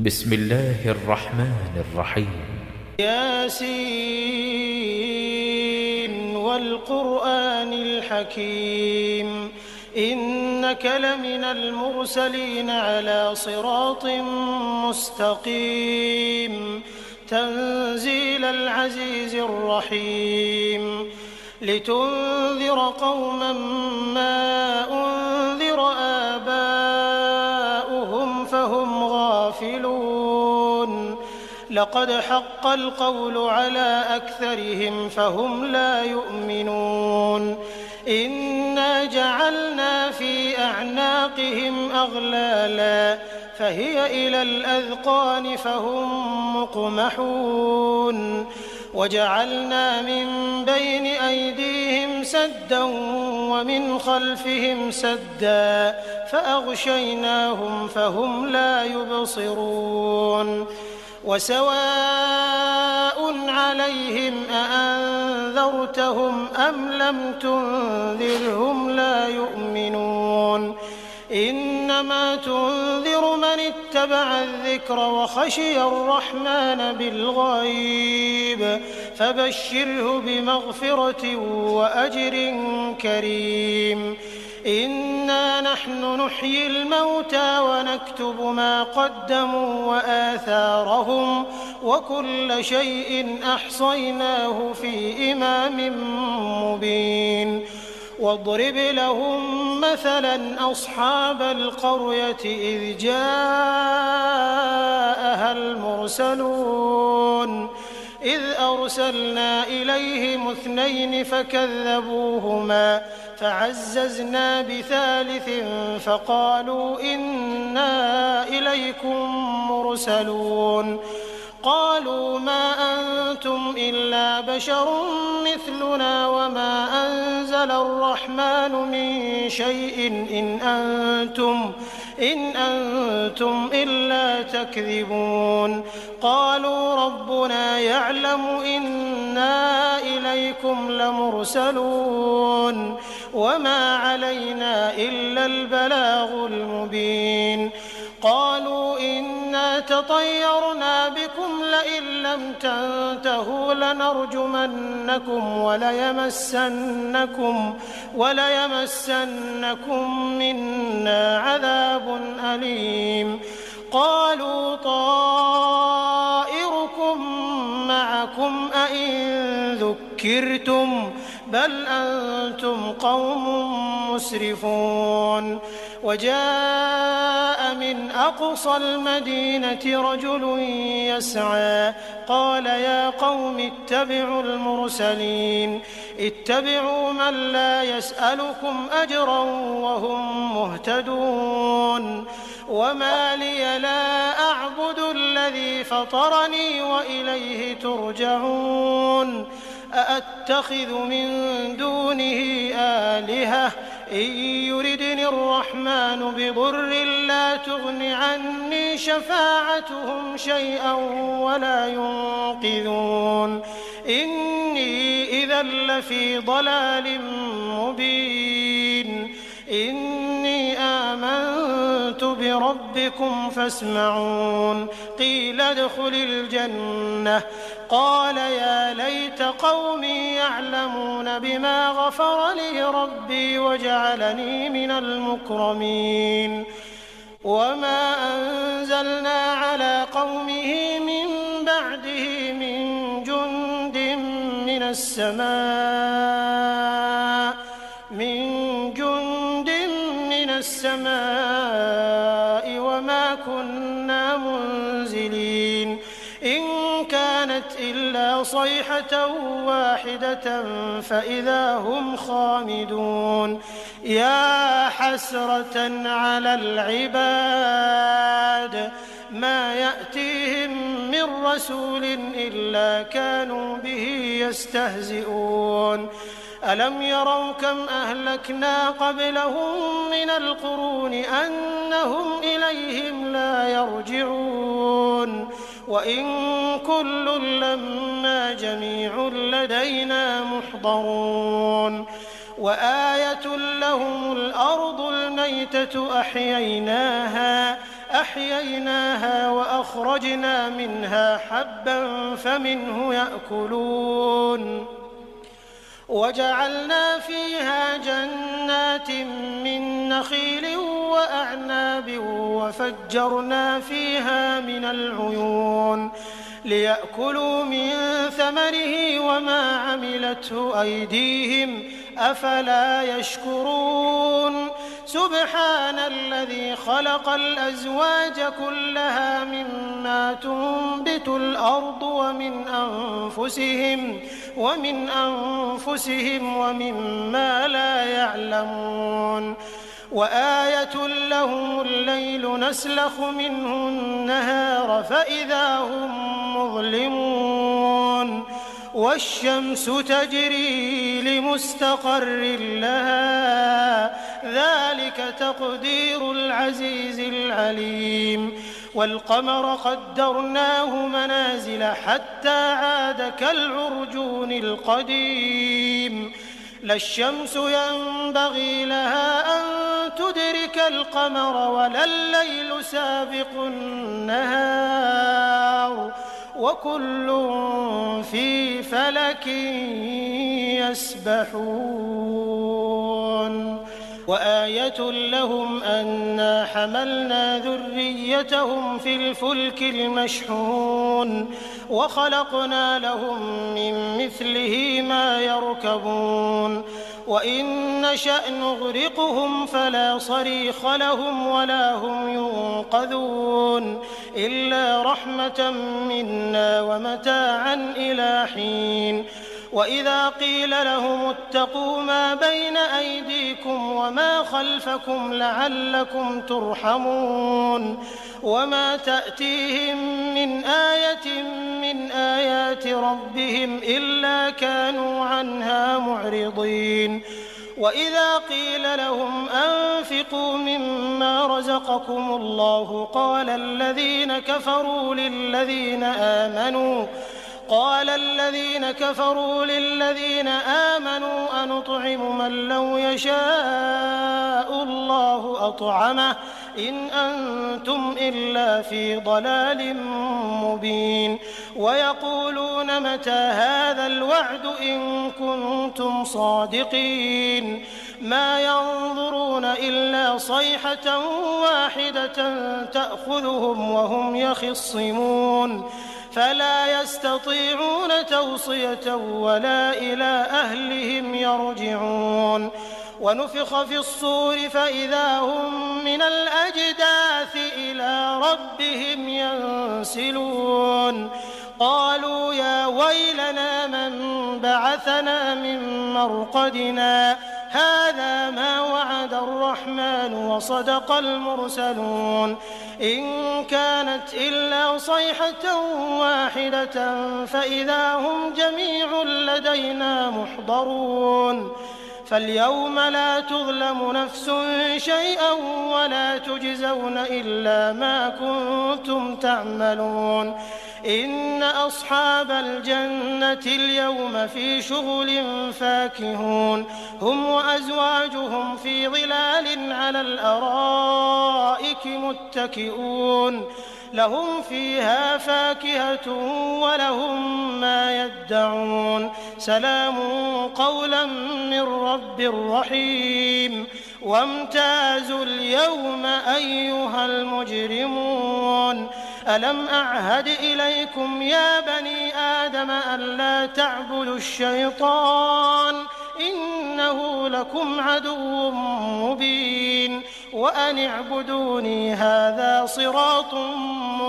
بسم الله الرحمن الرحيم. ياسين والقرآن الحكيم إنك لمن المرسلين على صراط مستقيم تنزيل العزيز الرحيم لتنذر قوما ما أنذر آباؤهم فهم غافلون لقد حق القول على أكثرهم فهم لا يؤمنون إنا جعلنا في أعناقهم أغلالا فهي إلى الأذقان فهم مقمحون وجعلنا من بين أيديهم سدا ومن خلفهم سدا فأغشيناهم فهم لا يبصرون وسواء عليهم أأنذرتهم أم لم تنذرهم لا يؤمنون إنما تنذر من اتبع الذكر وخشي الرحمن بالغيب فبشره بمغفرة وأجر كريم إنا نحن نحيي الموتى ونكتب ما قدموا وآثارهم وكل شيء أحصيناه في إمام مبين واضرب لهم مثلا أصحاب القرية إذ جاءها المرسلون إذ أرسلنا إليهم 2 فكذبوهما فعززنا بثالث فقالوا إنا إليكم مرسلون قالوا ما أنتم إلا بشر مثلنا وما أنزل الرحمن من شيء إن أنتم إلا تكذبون قالوا ربنا يعلم إنا إليكم لمرسلون وما علينا إلا البلاغ المبين قالوا إنا تطيرنا بكم لئن لم تنتهوا لنرجمنكم وليمسنكم منا عذاب أليم قالوا طائركم معكم أئن ذكرتم بل أنتم قوم مسرفون وجاء من أقصى المدينة رجل يسعى قال يا قوم اتبعوا المرسلين اتبعوا من لا يسألكم أجرا وهم مهتدون وما لي لا أعبد الذي فطرني وإليه ترجعون أأتخذ من دونه آلهة إن يردني الرحمن بضر لا تغن عني شفاعتهم شيئا ولا ينقذون إني إذا لفي ضلال مبين إني آمنت بربكم فاسمعون قيل ادخل الجنة قال يا ليت قومي يعلمون بما غفر لي ربي وجعلني من المكرمين وما أنزلنا على قومه من بعده من جند من السماء وما كنا منزلين إن كانت إلا صيحة واحدة فإذا هم خامدون يا حسرة على العباد ما يأتيهم من رسول إلا كانوا به يستهزئون ألم يروا كم أهلكنا قبلهم من القرون أنهم إليهم لا يرجعون وإن كل لما جميع لدينا محضرون وآية لهم الأرض الميتة أحييناها فأخرجنا منها حبا فمنه يأكلون وجعلنا فيها جنات من نخيل وأعناب وفجرنا فيها من العيون ليأكلوا من ثمره وما عملته أيديهم أفلا يشكرون سبحان الذي خلق الأزواج كلها مما تنبت الأرض ومن أنفسهم ومما لا يعلمون وآية لهم الليل نسلخ منه النهار فإذا هم مظلمون والشمس تجري لمستقر لها ذلك تقدير العزيز العليم والقمر قدرناه منازل حتى عاد كالعرجون القديم لا الشمس ينبغي لها أن تدرك القمر ولا الليل سابق النهار وكل في فلك يسبحون وآية لهم أنا حملنا ذريتهم في الفلك المشحون وخلقنا لهم من مثله ما يركبون وإن نشأ نغرقهم فلا صريخ لهم ولا هم ينقذون إلا رحمة منا ومتاعا إلى حين وإذا قيل لهم اتقوا ما بين أيديكم وما خلفكم لعلكم ترحمون وما تأتيهم من آية من آيات ربهم إلا كانوا عنها معرضين وإذا قيل لهم أنفقوا مما رزقكم الله قال الذين كفروا للذين آمنوا أنطعم من لو يشاء الله أطعمه إن أنتم إلا في ضلال مبين ويقولون متى هذا الوعد إن كنتم صادقين ما ينظرون إلا صيحة واحدة تأخذهم وهم يخصمون فلا يستطيعون توصية ولا إلى أهلهم يرجعون ونفخ في الصور فإذا هم من الأجداث إلى ربهم ينسلون قالوا يا ويلنا من بعثنا من مرقدنا هذا ما وعد الرحمن وصدق المرسلون إن كانت إلا صيحة واحدة فإذا هم جميع لدينا محضرون فاليوم لا تظلم نفس شيئا ولا تجزون إلا ما كنتم تعملون إن أصحاب الجنة اليوم في شغل فاكهون هم وأزواجهم في ظلال على الأرائك متكئون لهم فيها فاكهة ولهم ما يدعون سلام قولا من رب رحيم وامتازوا اليوم أيها المجرمون ألم أعهد إليكم يا بني آدم ألا تعبدوا الشيطان إنه لكم عدو مبين وأن اعبدوني هذا صراط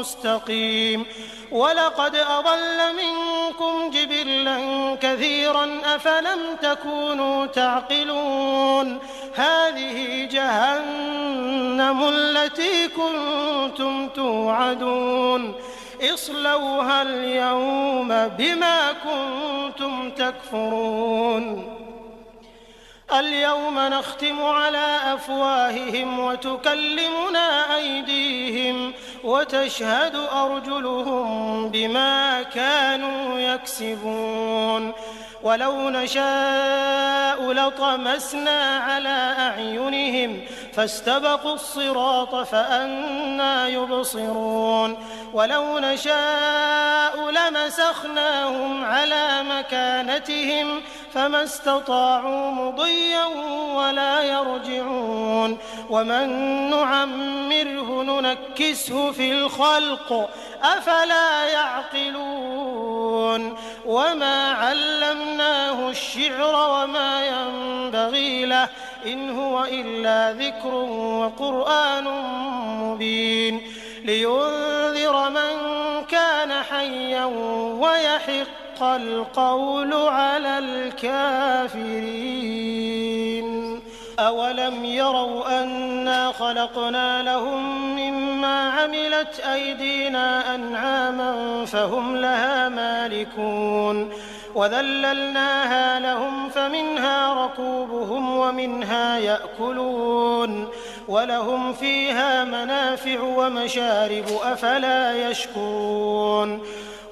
مستقيم ولقد أضل منكم جبلا كثيرا أفلم تكونوا تعقلون هذه جهنم التي كنتم توعدون اصلوها اليوم بما كنتم تكفرون اليوم نختم على أفواههم وتكلمنا أيديهم وتشهد أرجلهم بما كانوا يكسبون ولو نشاء لطمسنا على أعينهم فاستبقوا الصراط فأنى يبصرون ولو نشاء لمسخناهم على مكانتهم فما استطاعوا مضيا ولا يرجعون ومن نعمره ننكسه في الخلق أفلا يعقلون وما علمناه الشعر وما ينبغي له إن هو إلا ذكر وقرآن مبين لينذر من كان حيا ويحق القول على الكافرين أولم يروا أنا خلقنا لهم مما عملت أيدينا أنعاما فهم لها مالكون وذللناها لهم فمنها ركوبهم ومنها يأكلون ولهم فيها منافع ومشارب أفلا يشكرون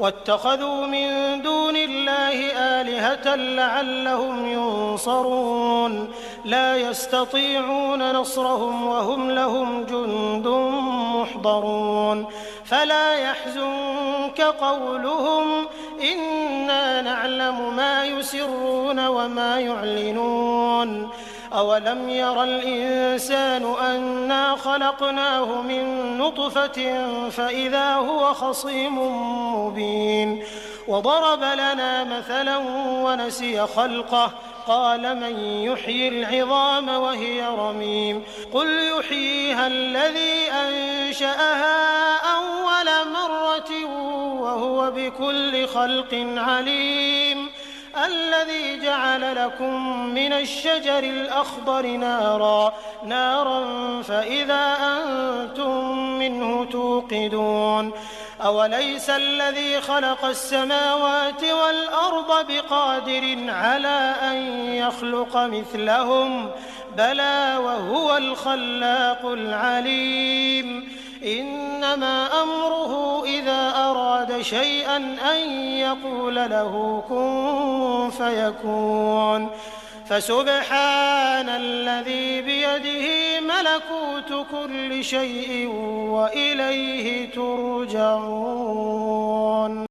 واتخذوا من دون الله آلهة لعلهم ينصرون لا يستطيعون نصرهم وهم لهم جند محضرون فلا يحزنك قولهم إنا نعلم ما يسرون وما يعلنون أولم ير الإنسان أنا خلقناه من نطفة فإذا هو خصيم مبين وضرب لنا مثلا ونسي خلقه قال من يحيي العظام وهي رميم قل يحييها الذي أنشأها أول مرة وهو بكل خلق عليم الذي جعل لكم من الشجر الأخضر نارا فإذا أنتم منه توقدون أوليس الذي خلق السماوات والأرض بقادر على أن يخلق مثلهم بلى وهو الخلاق العليم إنما أمره إذا أراد شيئا أن يقول له كن فيكون فسبحان الذي بيده ملكوت كل شيء وإليه ترجعون.